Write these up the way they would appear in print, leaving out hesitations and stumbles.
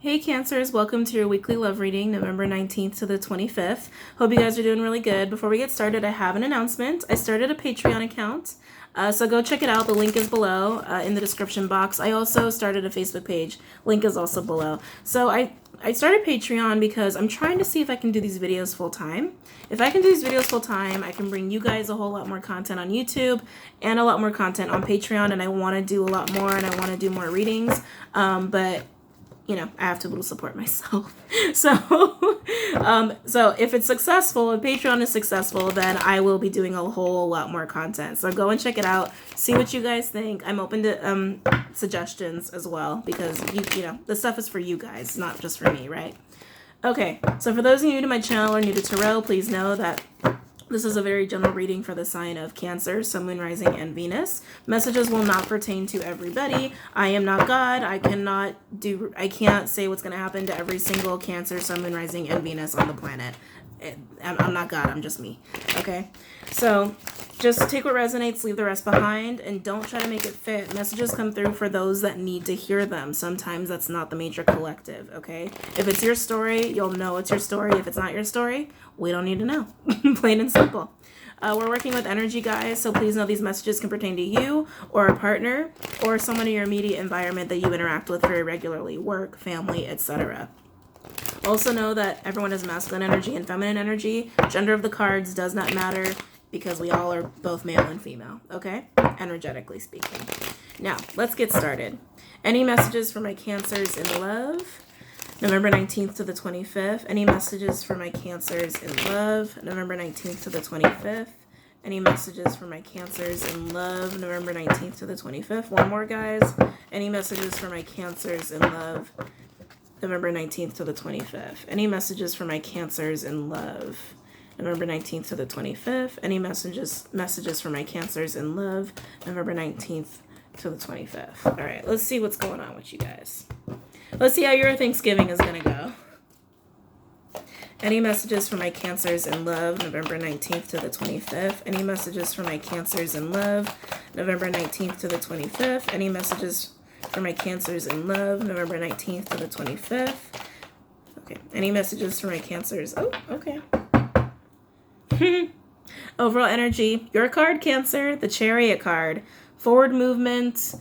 Hey Cancers, welcome to your weekly love reading, November 19th to the 25th. Hope you guys are doing really good. Before we get started, I have an announcement. I started a Patreon account, so go check it out. The link is below in the description box. I also started a Facebook page. Link is also below. So I started Patreon because I'm trying to see if I can do these videos full time. If I can do these videos full time, I can bring you guys a whole lot more content on YouTube and a lot more content on Patreon, and I want to do a lot more and I want to do more readings, but you know, I have to be able to support myself. So, so if it's successful, if Patreon is successful, then I will be doing a whole lot more content. So go and check it out. See what you guys think. I'm open to suggestions as well, because you know, this stuff is for you guys, not just for me, right? Okay, so for those of you new to my channel or new to Tarot, please know that this is a very general reading for the sign of Cancer, Sun, Moon, Rising, and Venus. Messages will not pertain to everybody. I am not God. I can't say what's going to happen to every single Cancer, Sun, Moon, Rising, and Venus on the planet. I'm not God. I'm just me. Okay? So just take what resonates, leave the rest behind, and don't try to make it fit. Messages come through for those that need to hear them. Sometimes that's not the major collective, okay? If it's your story, you'll know it's your story. If it's not your story, we don't need to know. Plain and simple. We're working with energy, guys, so please know these messages can pertain to you or a partner or someone in your immediate environment that you interact with very regularly, work, family, etc. Also know that everyone has masculine energy and feminine energy. Gender of the cards does not matter because we all are both male and female, okay? Energetically speaking. Now, let's get started. Any messages for my Cancers in love? November 19th to the 25th. Any messages for my Cancers in love? November 19th to the 25th. Any messages for my Cancers in love? November 19th to the 25th. One more, guys. Any messages for my Cancers in love? November 19th to the 25th. Any messages for my Cancers in love? November 19th to the 25th. Any messages for my Cancers in love? November 19th to the 25th. All right, let's see what's going on with you guys. Let's see how your Thanksgiving is going to go. Any messages for my Cancers in love? November 19th to the 25th. Any messages for my Cancers in love? November 19th to the 25th. Any messages for my Cancers in love? November 19th to the 25th. Okay. Any messages for my Cancers? Oh, okay. Overall energy. Your card, Cancer. The Chariot card. Forward movement.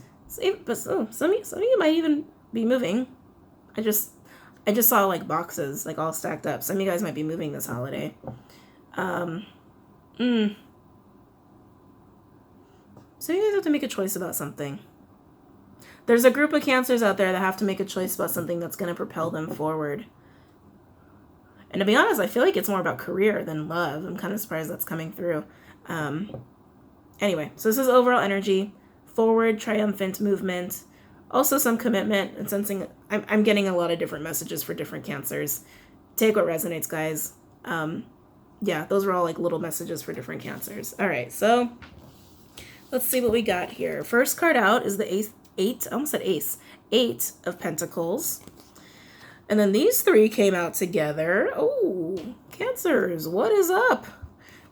But some of you might even be moving. I just saw like boxes like all stacked up. Some of you guys might be moving this holiday. So you guys have to make a choice about something. There's a group of Cancers out there that have to make a choice about something that's going to propel them forward. And to be honest, I feel like it's more about career than love. I'm kind of surprised that's coming through. Anyway, so this is overall energy. Forward, triumphant movement. Also some commitment and sensing. I'm getting a lot of different messages for different Cancers. Take what resonates, guys. Yeah, those were all like little messages for different Cancers. All right, so let's see what we got here. First card out is the Eight of Pentacles. And then these three came out together. Oh, Cancers, what is up?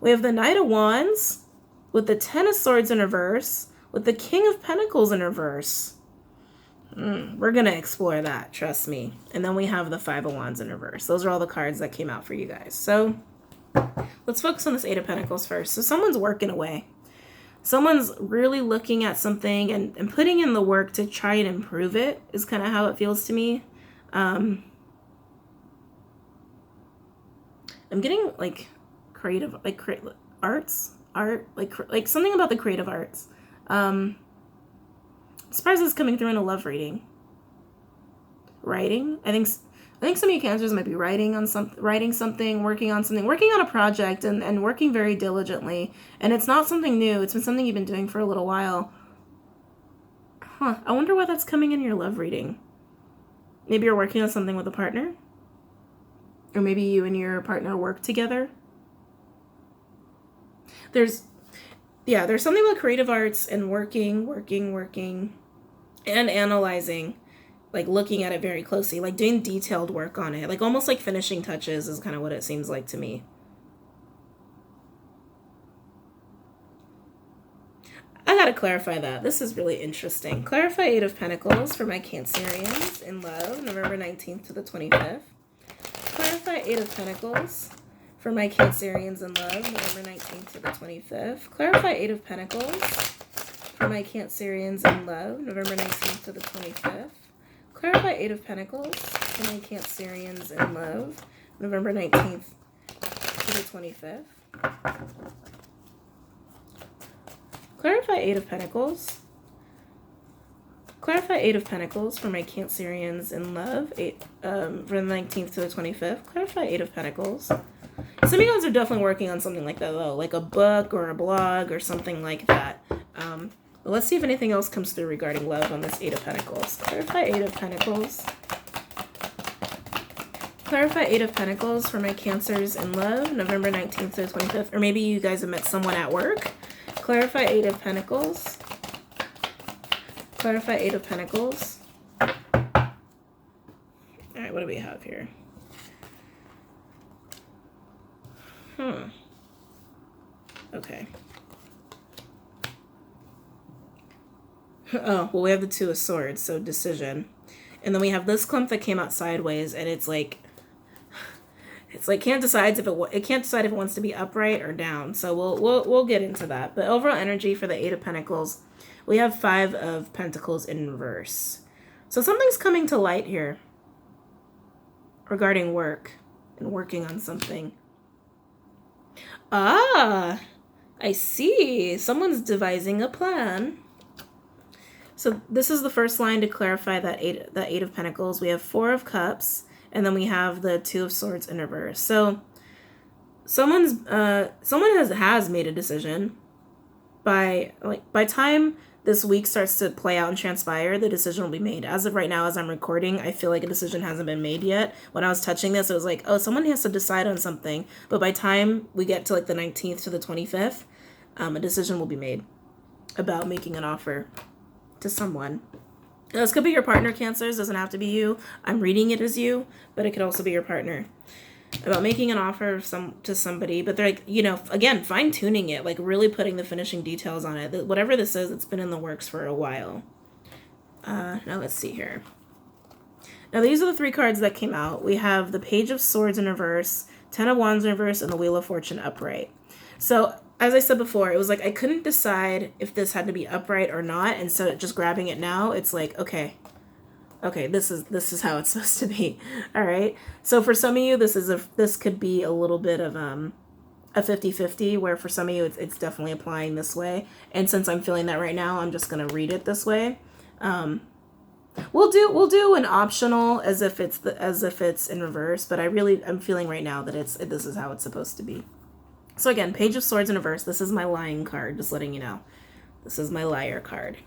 We have the Knight of Wands with the Ten of Swords in reverse with the King of Pentacles in reverse. We're going to explore that, trust me. And then we have the Five of Wands in reverse. Those are all the cards that came out for you guys. So let's focus on this Eight of Pentacles first. So someone's working away. Someone's really looking at something and putting in the work to try and improve it is kind of how it feels to me. I'm getting like creative, like art, like something about the creative arts. I'm surprised it's coming through in a love reading. Writing, I think some of you Cancers might be writing something, working on a project, and working very diligently. And it's not something new. It's been something you've been doing for a little while. I wonder why that's coming in your love reading. Maybe you're working on something with a partner. Or maybe you and your partner work together. There's something about creative arts and working, and analyzing. Like looking at it very closely, like doing detailed work on it, like almost like finishing touches is kind of what it seems like to me. I gotta clarify that. This is really interesting. Clarify Eight of Pentacles for my Cancerians in love, November November 19th to the 25th. Clarify Eight of Pentacles for my Cancerians in love, November 19th to the 25th. Clarify Eight of Pentacles for my Cancerians in love, November 19th to the 25th. Clarify Eight of Pentacles for my Cancerians in love, November 19th to the 25th. Clarify Eight of Pentacles. Clarify Eight of Pentacles for my Cancerians in love, from the 19th to the 25th. Clarify Eight of Pentacles. Some of you guys are definitely working on something like that, though, like a book or a blog or something like that. But let's see if anything else comes through regarding love on this Eight of Pentacles. Clarify Eight of Pentacles. Clarify Eight of Pentacles for my Cancers in love, November 19th to the 25th. Or maybe you guys have met someone at work. Clarify Eight of Pentacles. Clarify Eight of Pentacles. All right, what do we have here? Okay. Oh, well, we have the Two of Swords, so decision. And then we have this clump that came out sideways, and it's like can't decide if it wants to be upright or down. So we'll get into that. But overall energy for the Eight of Pentacles, we have Five of Pentacles in reverse. So something's coming to light here regarding work and working on something. Ah, I see. Someone's devising a plan. So this is the first line to clarify that Eight of Pentacles. We have Four of Cups, and then we have the Two of Swords in reverse. So someone has made a decision. By time this week starts to play out and transpire, the decision will be made. As of right now, as I'm recording, I feel like a decision hasn't been made yet. When I was touching this, it was like, oh, someone has to decide on something. But by time we get to like the 19th to the 25th, a decision will be made about making an offer to someone. Now, this could be your partner, Cancers. Doesn't have to be you. I'm reading it as you, but it could also be your partner. About making an offer to somebody, but they're like, again, fine-tuning it, like really putting the finishing details on it. Whatever this is, it's been in the works for a while. Now let's see here. Now these are the three cards that came out. We have the Page of Swords in reverse, Ten of Wands in reverse, and the Wheel of Fortune upright. So as I said before, it was like I couldn't decide if this had to be upright or not, and so just grabbing it now, it's like, okay, this is how it's supposed to be. All right. So for some of you, this could be a little bit of a 50-50, where for some of you it's definitely applying this way. And since I'm feeling that right now, I'm just gonna read it this way. We'll do an optional as if it's in reverse, but I'm feeling right now that this is how it's supposed to be. So again, Page of Swords in reverse. This is my lying card, just letting you know. This is my liar card.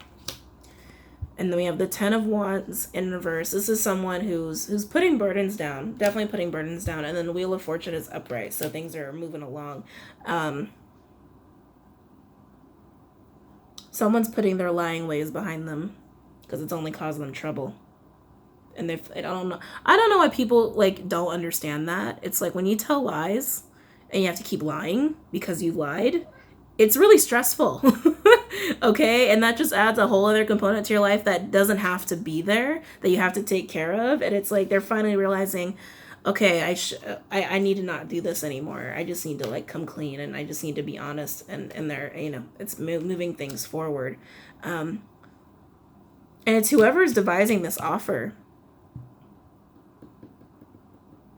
And then we have the Ten of Wands in reverse. This is someone who's putting burdens down, definitely putting burdens down. And then the Wheel of Fortune is upright, so things are moving along. Someone's putting their lying ways behind them because it's only caused them trouble. And I don't know why people don't understand that. It's like when you tell lies and you have to keep lying because you lied, it's really stressful. Okay, and that just adds a whole other component to your life that doesn't have to be there, that you have to take care of. And it's like they're finally realizing, okay, I need to not do this anymore. I just need to come clean, and I just need to be honest. And they're it's moving things forward. And it's whoever's devising this offer.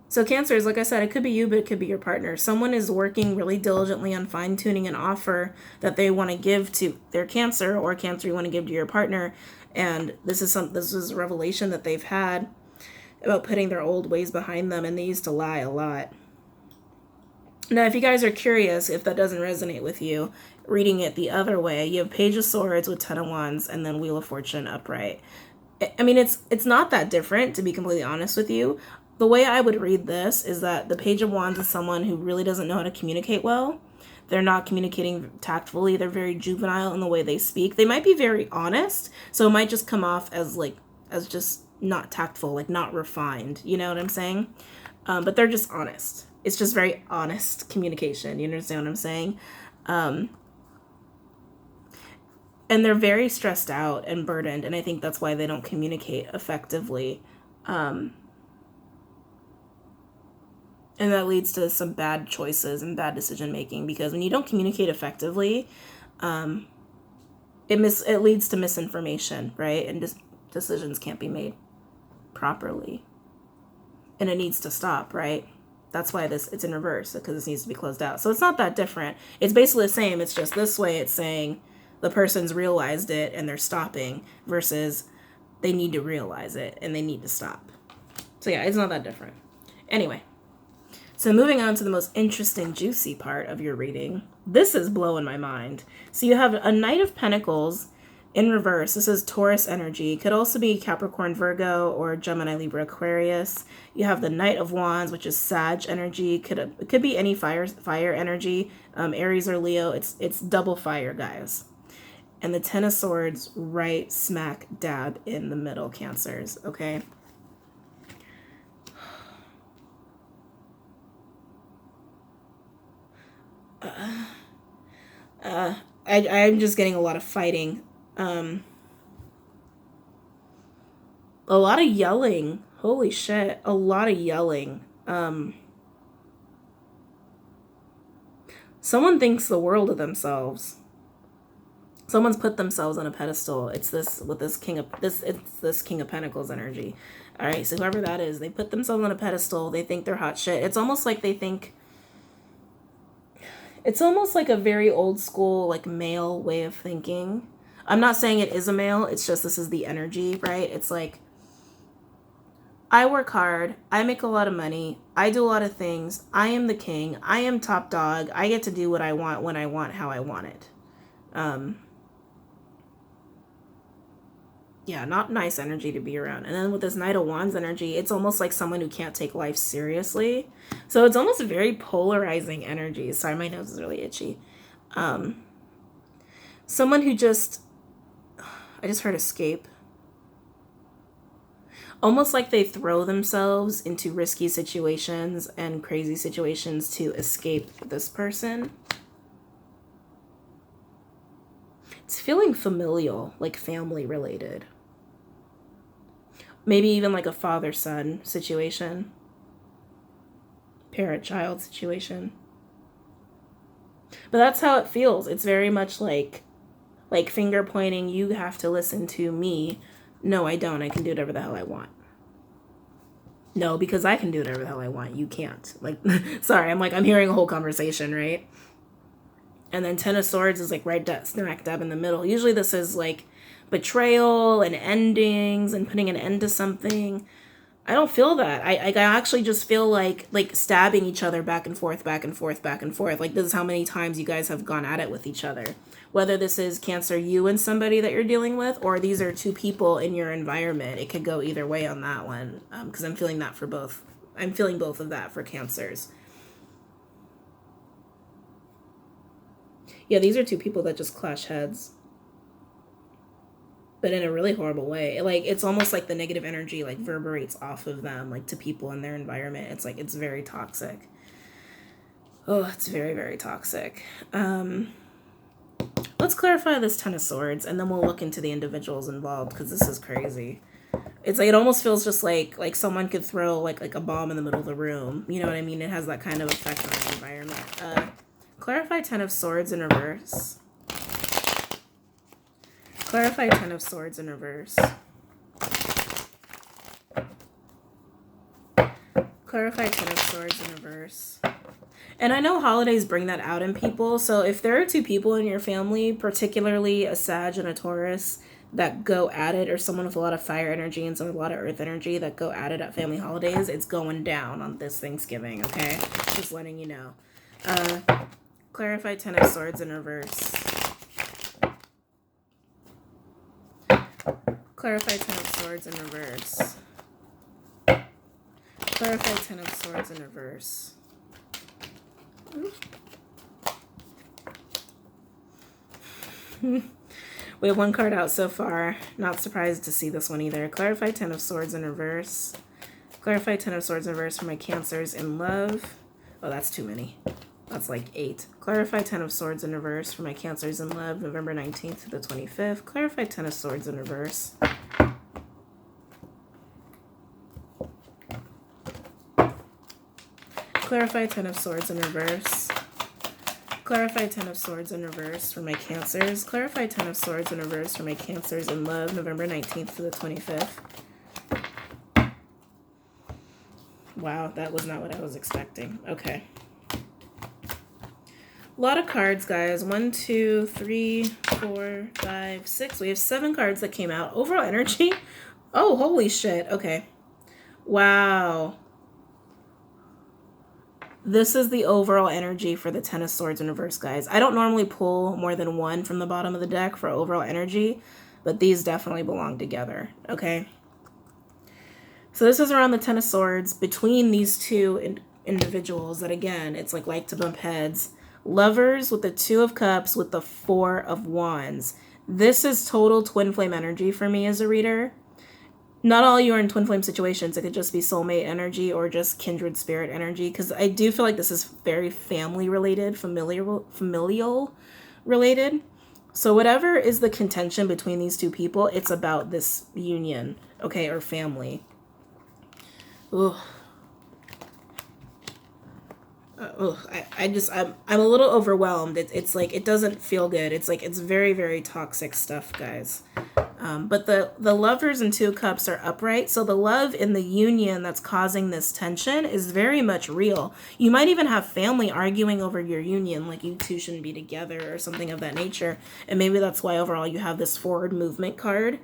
So Cancers, like I said, it could be you, but it could be your partner. Someone is working really diligently on fine-tuning an offer that they want to give to their Cancer, or Cancer you want to give to your partner. And this is a revelation that they've had about putting their old ways behind them, and they used to lie a lot. Now, if you guys are curious, if that doesn't resonate with you, reading it the other way, you have Page of Swords with Ten of Wands, and then Wheel of Fortune upright. I mean, it's not that different, to be completely honest with you. The way I would read this is that the Page of Wands is someone who really doesn't know how to communicate well. They're not communicating tactfully. They're very juvenile in the way they speak. They might be very honest, so it might just come off as just not tactful, not refined. You know what I'm saying? But they're just honest. It's just very honest communication. You understand what I'm saying? And they're very stressed out and burdened, and I think that's why they don't communicate effectively. And that leads to some bad choices and bad decision making, because when you don't communicate effectively, it leads to misinformation, right? And just decisions can't be made properly. And it needs to stop, right? That's why it's in reverse, because this needs to be closed out. So it's not that different. It's basically the same. It's just this way it's saying the person's realized it and they're stopping, versus they need to realize it and they need to stop. So yeah, it's not that different. Anyway, so moving on to the most interesting, juicy part of your reading. This is blowing my mind. So you have a Knight of Pentacles in reverse. This is Taurus energy. Could also be Capricorn, Virgo, or Gemini, Libra, Aquarius. You have the Knight of Wands, which is Sag energy. It could be any fire energy, Aries or Leo. It's double fire, guys. And the Ten of Swords right smack dab in the middle, Cancers, okay? I'm just getting a lot of fighting. A lot of yelling. Holy shit. A lot of yelling. Someone thinks the world of themselves. Someone's put themselves on a pedestal. It's this with this King of Pentacles energy. All right, so whoever that is, they put themselves on a pedestal. They think they're hot shit. It's almost like they think. It's almost like a very old school, like, male way of thinking. I'm not saying it is a male. It's just this is the energy, right? It's like, I work hard. I make a lot of money. I do a lot of things. I am the king. I am top dog. I get to do what I want, when I want, how I want it. Yeah, not nice energy to be around. And then with this Knight of Wands energy, it's almost like someone who can't take life seriously. So it's almost a very polarizing energy. Sorry, my nose is really itchy. Someone who just, I just heard escape. Almost like they throw themselves into risky situations and crazy situations to escape this person. It's feeling familial, like family related. Maybe even like a father-son situation. Parent-child situation. But that's how it feels. It's very much like finger pointing, you have to listen to me. No, I don't. I can do whatever the hell I want. No, because I can do whatever the hell I want. You can't. Like, sorry, I'm hearing a whole conversation, right? And then Ten of Swords is like right smack dab in the middle. Usually this is like betrayal and endings and putting an end to something. I don't feel that. I actually just feel like stabbing each other back and forth, back and forth, back and forth. Like, this is how many times you guys have gone at it with each other. Whether this is Cancer, you and somebody that you're dealing with, or these are two people in your environment. It could go either way on that one, because I'm feeling that for both. I'm feeling both of that for Cancers. Yeah, these are two people that just clash heads. But in a really horrible way. Like, it's almost like the negative energy, like, reverberates off of them, like, to people in their environment. It's like, it's very toxic. Oh, it's very, very toxic. Let's clarify this Ten of Swords, and then we'll look into the individuals involved, because this is crazy. It's like, it almost feels just like someone could throw, like a bomb in the middle of the room. You know what I mean? It has that kind of effect on the environment. Clarify Ten of Swords in reverse. Clarify Ten of Swords in reverse. Clarify Ten of Swords in reverse. And I know holidays bring that out in people. So if there are two people in your family, particularly a Sag and a Taurus, that go at it, or someone with a lot of fire energy and some with a lot of earth energy that go at it at family holidays, it's going down on this Thanksgiving, okay? Just letting you know. Clarify Ten of Swords in reverse. Clarify Ten of Swords in reverse. Clarify Ten of Swords in reverse. We have one card out so far. Not surprised to see this one either. Clarify Ten of Swords in reverse. Clarify Ten of Swords in reverse for my Cancers in love. Oh, that's too many. That's like 8. Clarify Ten of Swords in reverse for my Cancers in love, November 19th to the 25th. Clarify Ten of Swords in reverse. Clarify Ten of Swords in reverse. Clarify Ten of Swords in reverse for my Cancers. Clarify Ten of Swords in reverse for my Cancers in love, November 19th to the 25th. Wow, that was not what I was expecting. Okay. A lot of cards, guys. 1, 2, 3, 4, 5, 6. We have 7 cards that came out. Overall energy. Oh, holy shit. Okay. Wow. This is the overall energy for the Ten of Swords in reverse, guys. I don't normally pull more than one from the bottom of the deck for overall energy, but these definitely belong together, okay? So this is around the Ten of Swords between these two individuals that, again, it's like to bump heads. Lovers with the Two of Cups with the Four of Wands. This is total twin flame energy for me as a reader. Not all you are in twin flame situations. It could just be soulmate energy or just kindred spirit energy, because I do feel like this is very family related, familial related. So whatever is the contention between these two people, it's about this union, okay, or family. Ugh. I'm a little overwhelmed. It's like, it doesn't feel good. It's like, it's very, very toxic stuff, guys. But the Lovers and Two Cups are upright. So the love in the union that's causing this tension is very much real. You might even have family arguing over your union, like you two shouldn't be together or something of that nature. And maybe that's why overall you have this forward movement card.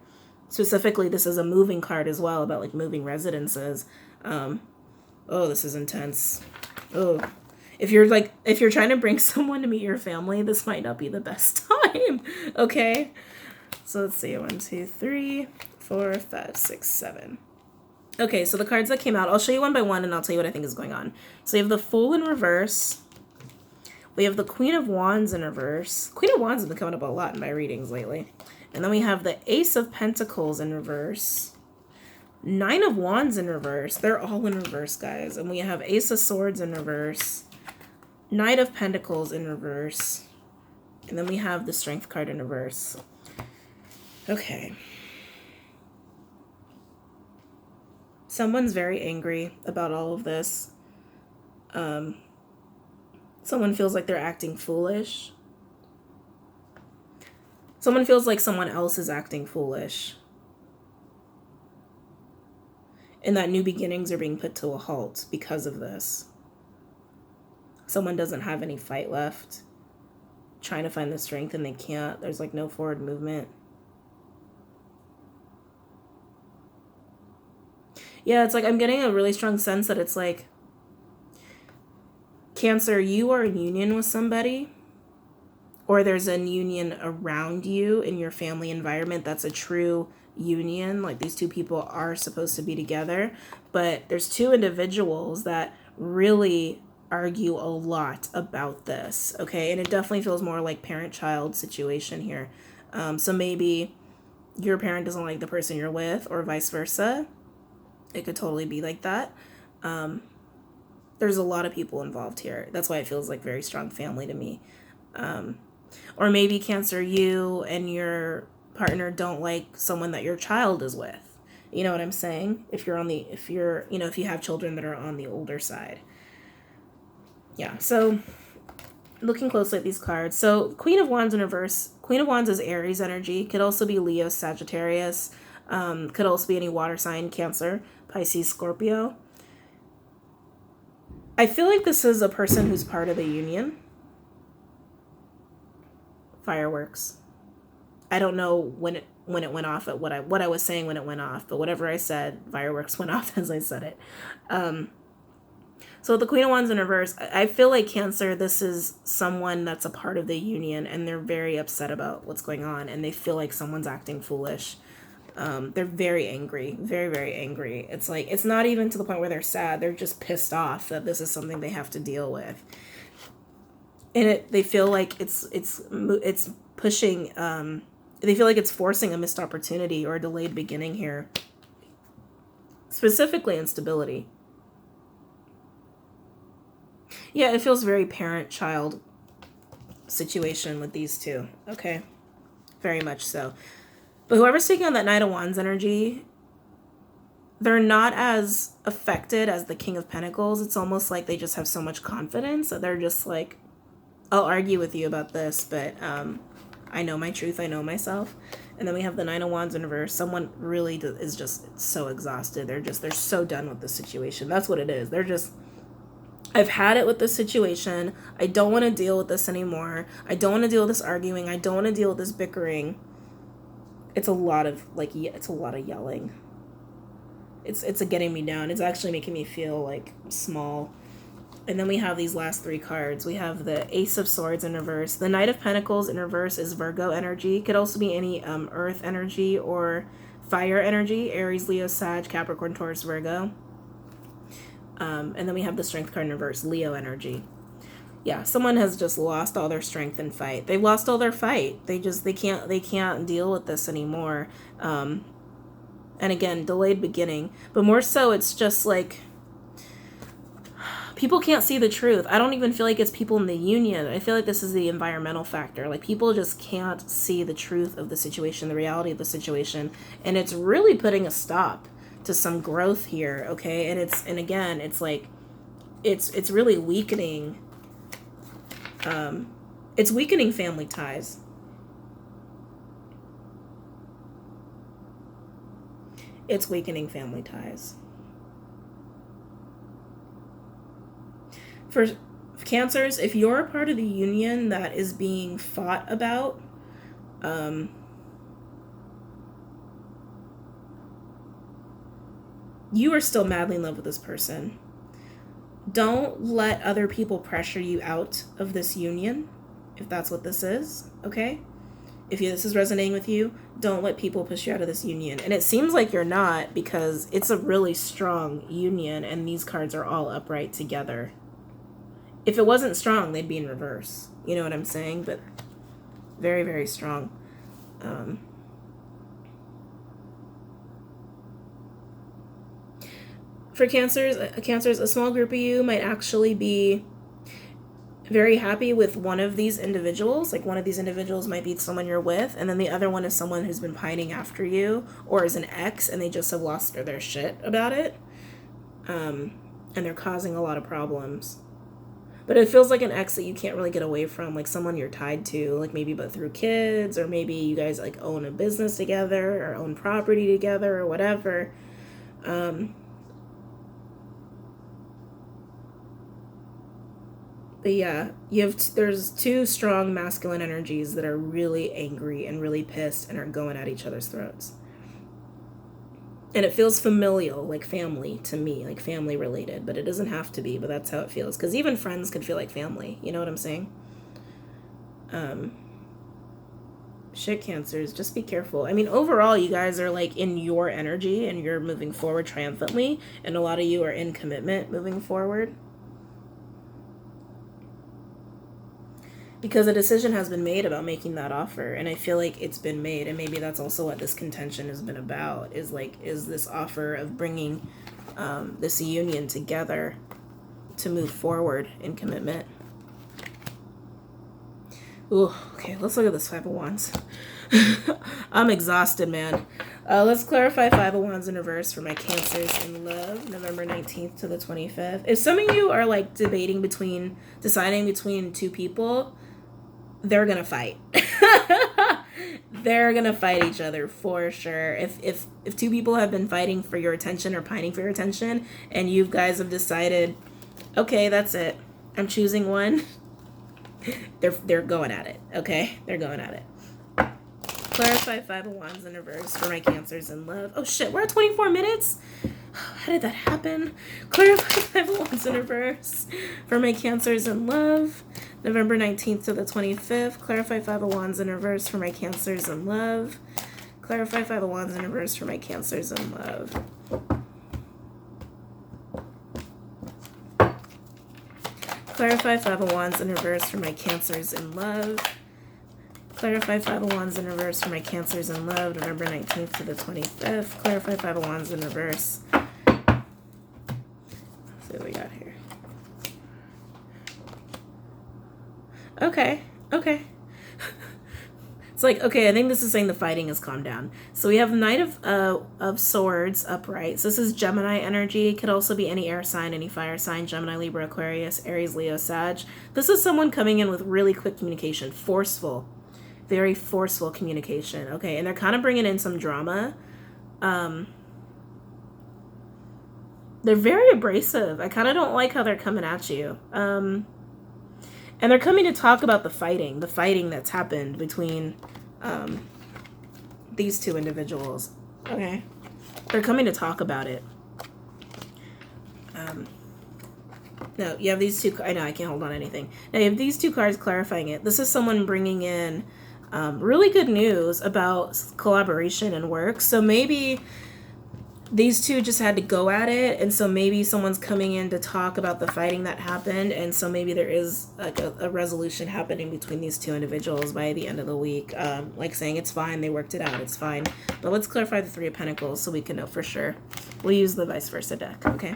Specifically, this is a moving card as well, about like moving residences. Oh, this is intense. Oh, if you're trying to bring someone to meet your family, this might not be the best time. Okay. So let's see, 1, 2, 3, 4, 5, 6, 7. Okay, so the cards that came out, I'll show you one by one and I'll tell you what I think is going on. So you have the Fool in reverse. We have the Queen of Wands in reverse. Queen of Wands has been coming up a lot in my readings lately. And then we have the Ace of Pentacles in reverse. 9 of Wands in reverse. They're all in reverse, guys. And we have Ace of Swords in reverse. Knight of Pentacles in reverse. And then we have the Strength card in reverse. Okay. Someone's very angry about all of this. Someone feels like they're acting foolish. Someone feels like someone else is acting foolish. And that new beginnings are being put to a halt because of this. Someone doesn't have any fight left. Trying to find the strength and they can't. There's like no forward movement. Yeah, it's like I'm getting a really strong sense that it's like, Cancer, you are in union with somebody, or there's a union around you in your family environment that's a true union. Like these two people are supposed to be together, but there's two individuals that really argue a lot about this, okay? And it definitely feels more like parent-child situation here. So maybe your parent doesn't like the person you're with, or vice versa. It could totally be like that. There's a lot of people involved here. That's why it feels like very strong family to me. Or maybe Cancer, you and your partner don't like someone that your child is with. You know what I'm saying? If you have children that are on the older side. Yeah, so looking closely at these cards. So Queen of Wands in reverse. Queen of Wands is Aries energy. Could also be Leo, Sagittarius. Could also be any water sign, Cancer, Pisces, Scorpio. I feel like this is a person who's part of the union. Fireworks. I don't know when it went off, at what I was saying when it went off, but whatever I said, fireworks went off as I said it. So with the Queen of Wands in reverse, I feel like Cancer, this is someone that's a part of the union and they're very upset about what's going on and they feel like someone's acting foolish. They're very angry, very, very angry. It's like, it's not even to the point where they're sad. They're just pissed off that this is something they have to deal with. And they feel like it's pushing, they feel like it's forcing a missed opportunity or a delayed beginning here. Specifically instability. Yeah, it feels very parent-child situation with these two. Okay, very much so. But whoever's taking on that Knight of Wands energy, they're not as affected as the King of Pentacles. It's almost like they just have so much confidence that they're just like, I'll argue with you about this, but I know my truth, I know myself. And then we have the Nine of Wands in reverse. Someone really is just so exhausted. They're so done with the situation. That's what it is. They're just, I've had it with this situation. I don't want to deal with this anymore. I don't want to deal with this arguing. I don't want to deal with this bickering. It's a lot of it's a lot of yelling. It's getting me down. It's actually making me feel like small. And then we have these last three cards. We have the Ace of Swords in reverse. The Knight of Pentacles in reverse is Virgo energy. Could also be any earth energy or fire energy. Aries, Leo, Sag, Capricorn, Taurus, Virgo. And then we have the Strength card in reverse, Leo energy. Yeah, someone has just lost all their strength and fight. They've lost all their fight. They can't deal with this anymore. And again, delayed beginning. But more so, it's just like, people can't see the truth. I don't even feel like it's people in the union. I feel like this is the environmental factor. Like, people just can't see the truth of the situation, the reality of the situation. And it's really putting a stop to some growth here, okay? And again, it's like, it's really weakening. It's weakening family ties. It's weakening family ties. For Cancers, if you're a part of the union that is being fought about, you are still madly in love with this person. Don't let other people pressure you out of this union, if that's what this is, okay? If this is resonating with you, don't let people push you out of this union. And it seems like you're not, because it's a really strong union and these cards are all upright together. If it wasn't strong, they'd be in reverse. You know what I'm saying? But very, very strong. For Cancers, a small group of you might actually be very happy with one of these individuals. Like, one of these individuals might be someone you're with, and then the other one is someone who's been pining after you, or is an ex, and they just have lost their shit about it. And they're causing a lot of problems. But it feels like an ex that you can't really get away from, like someone you're tied to, like maybe but through kids, or maybe you guys like own a business together or own property together or whatever. But yeah, there's two strong masculine energies that are really angry and really pissed and are going at each other's throats. And it feels familial, like family to me, like family related, but it doesn't have to be, but that's how it feels. Because even friends could feel like family, you know what I'm saying? Shit, Cancers, just be careful. I mean, overall, you guys are like in your energy and you're moving forward triumphantly, and a lot of you are in commitment moving forward. Because a decision has been made about making that offer, and I feel like it's been made, and maybe that's also what this contention has been about, is this offer of bringing this union together to move forward in commitment. Ooh, okay, let's look at this Five of Wands. I'm exhausted, man. Let's clarify Five of Wands in reverse for my Cancers in love, November 19th to the 25th. If some of you are like deciding between two people, they're gonna fight. They're gonna fight each other for sure. If two people have been fighting for your attention or pining for your attention, and you guys have decided, okay, that's it, I'm choosing one, they're going at it. Okay, they're going at it. Clarify Five of Wands in reverse for my Cancers in love. Oh shit, we're at 24 minutes. How did that happen? Clarify Five of Wands in reverse for my Cancers in love, November 19th to the 25th. Clarify Five of Wands in reverse for my Cancers in love. Clarify Five of Wands in reverse for my Cancers in love. Clarify Five of Wands in reverse for my Cancers in love. Clarify Five of Wands in reverse for my Cancers in love, November 19th to the 25th. Clarify Five of Wands in reverse. Let's see what we got here. Okay. It's like, okay, I think this is saying the fighting has calmed down. So we have the Knight of Swords upright. So this is Gemini energy. It could also be any air sign, any fire sign, Gemini, Libra, Aquarius, Aries, Leo, Sag. This is someone coming in with really quick communication, forceful, very forceful communication. Okay, and they're kind of bringing in some drama. They're very abrasive. I kind of don't like how they're coming at you. And they're coming to talk about the fighting that's happened between these two individuals. Okay. They're coming to talk about it. No, you have these two. I know I can't hold on to anything. Now you have these two cards clarifying it. This is someone bringing in really good news about collaboration and work. So maybe these two just had to go at it, and so maybe someone's coming in to talk about the fighting that happened, and so maybe there is like a resolution happening between these two individuals by the end of the week. Like saying it's fine, they worked it out, it's fine. But let's clarify the Three of Pentacles so we can know for sure. We'll use the vice versa deck, okay?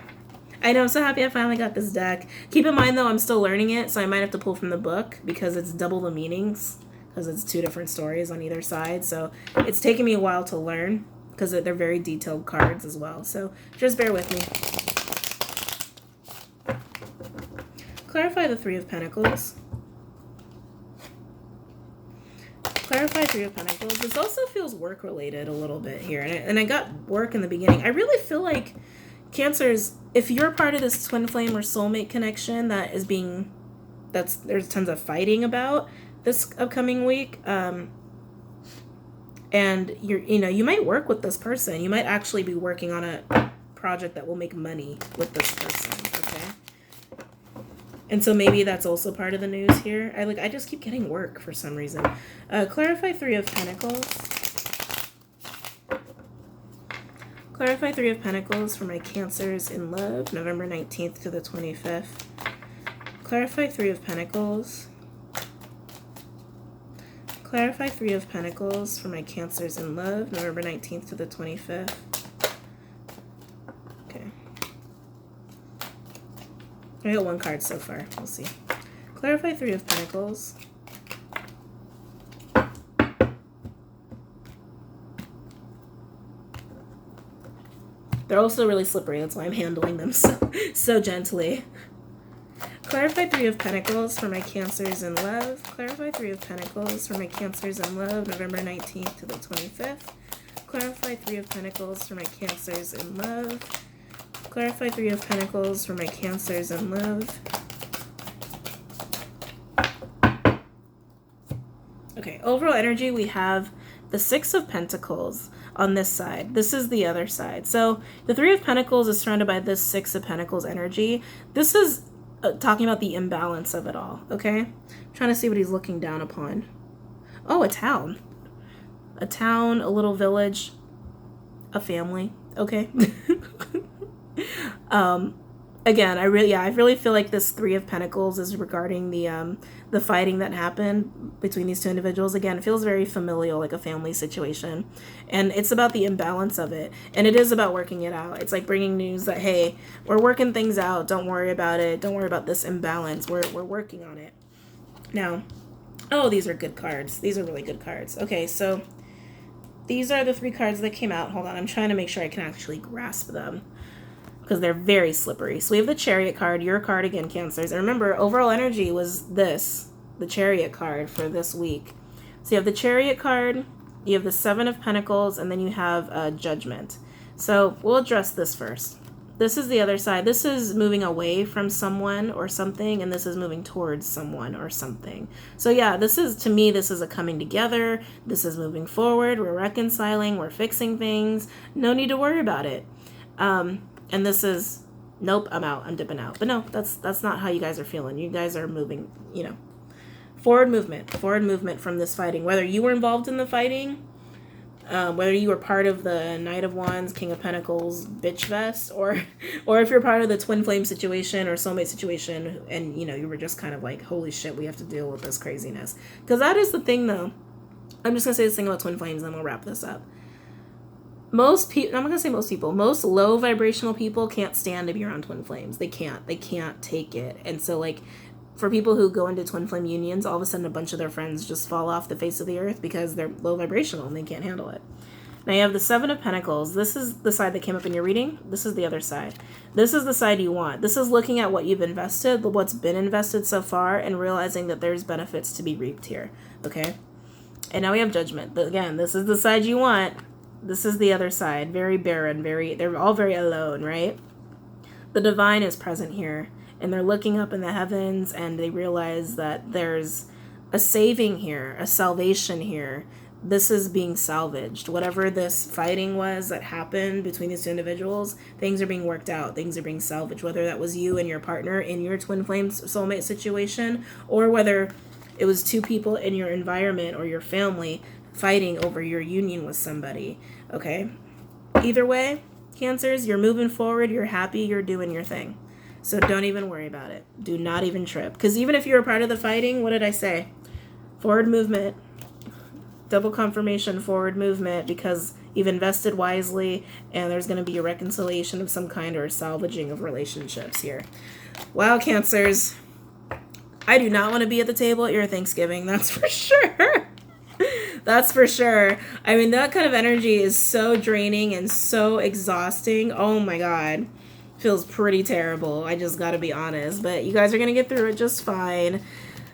I know, I'm so happy I finally got this deck. Keep in mind though, I'm still learning it, so I might have to pull from the book because it's double the meanings, because it's two different stories on either side. So it's taken me a while to learn, because they're very detailed cards as well. So just bear with me. Clarify the Three of Pentacles. Clarify Three of Pentacles. This also feels work-related a little bit here. And I got work in the beginning. I really feel like Cancers, if you're part of this twin flame or soulmate connection that is being, there's tons of fighting about this upcoming week, and you might work with this person. You might actually be working on a project that will make money with this person, okay? And so maybe that's also part of the news here. I just keep getting work for some reason. Clarify Three of Pentacles. Clarify Three of Pentacles for my Cancers in love, November 19th to the 25th. Clarify Three of Pentacles. Clarify Three of Pentacles for my Cancers in love, November 19th to the 25th. Okay. I got one card so far. We'll see. Clarify Three of Pentacles. They're also really slippery. That's why I'm handling them so gently. Clarify Three of Pentacles for my Cancers in love. Clarify Three of Pentacles for my Cancers in love, November 19th to the 25th. Clarify Three of Pentacles for my Cancers in love. Clarify Three of Pentacles for my Cancers in love. Okay, overall energy, we have the Six of Pentacles on this side. This is the other side. So the Three of Pentacles is surrounded by this Six of Pentacles energy. This is talking about the imbalance of it all, okay? I'm trying to see what he's looking down upon. Oh, a town. A town, a little village, a family, okay? Again, I really feel like this Three of Pentacles is regarding the fighting that happened between these two individuals. Again, it feels very familial, like a family situation. And it's about the imbalance of it. And it is about working it out. It's like bringing news that, hey, we're working things out. Don't worry about it. Don't worry about this imbalance. We're working on it. Now, oh, these are good cards. These are really good cards. Okay, so these are the three cards that came out. Hold on, I'm trying to make sure I can actually grasp them, because they're very slippery. So we have the Chariot card, your card again, Cancers. And remember, overall energy was this, the Chariot card for this week. So you have the Chariot card, you have the Seven of Pentacles, and then you have Judgment. So we'll address this first. This is the other side. This is moving away from someone or something, and this is moving towards someone or something. So yeah, this is, to me, this is a coming together. This is moving forward. We're reconciling. We're fixing things. No need to worry about it. And this is, nope, I'm out, I'm dipping out. But no, that's not how you guys are feeling. You guys are moving, forward movement from this fighting. Whether you were involved in the fighting, whether you were part of the Knight of Wands, King of Pentacles, bitch fest, or if you're part of the twin flame situation or soulmate situation, and, you were just kind of like, holy shit, we have to deal with this craziness. Because that is the thing, though. I'm just going to say this thing about twin flames, and then we'll wrap this up. Most people, I'm not going to say most people, most low vibrational people can't stand to be around twin flames. They can't take it. And so, for people who go into twin flame unions, all of a sudden a bunch of their friends just fall off the face of the earth because they're low vibrational and they can't handle it. Now you have the Seven of Pentacles. This is the side that came up in your reading. This is the other side. This is the side you want. This is looking at what you've invested, what's been invested so far, and realizing that there's benefits to be reaped here, okay? And now we have Judgment. Again, this is the side you want. This is the other side. Very barren, they're all very alone, right? The Divine is present here, and they're looking up in the heavens, and they realize that there's a saving here, a salvation here. This is being salvaged. Whatever this fighting was that happened between these two individuals, things are being worked out. Things are being salvaged. Whether that was you and your partner in your twin flame soulmate situation, or whether it was two people in your environment or your family fighting over your union with somebody, okay? Either way, Cancers, you're moving forward. You're happy. You're doing your thing. So don't even worry about it. Do not even trip. Because even if you're a part of the fighting, what did I say? Forward movement. Double confirmation, forward movement, because you've invested wisely and there's going to be a reconciliation of some kind or a salvaging of relationships here. Wow, Cancers. I do not want to be at the table at your Thanksgiving. That's for sure. That's for sure. I mean, that kind of energy is so draining and so exhausting. Oh my God. Feels pretty terrible. I just got to be honest. But you guys are going to get through it just fine.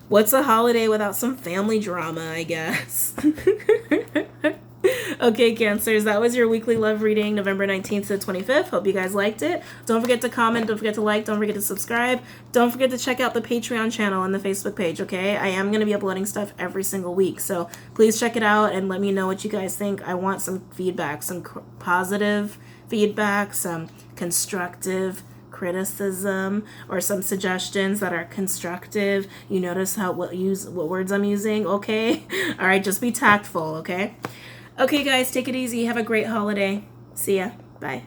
What's a holiday without some family drama, I guess? Okay, Cancers, that was your weekly love reading, November 19th to the 25th. Hope you guys liked it. Don't forget to comment. Don't forget to like. Don't forget to subscribe. Don't forget to check out the Patreon channel and the Facebook page, okay? I am going to be uploading stuff every single week, so please check it out and let me know what you guys think. I want some feedback, some positive feedback, some constructive criticism, or some suggestions that are constructive. You notice what words I'm using, okay? All right, just be tactful, okay? Okay, guys, take it easy. Have a great holiday. See ya. Bye.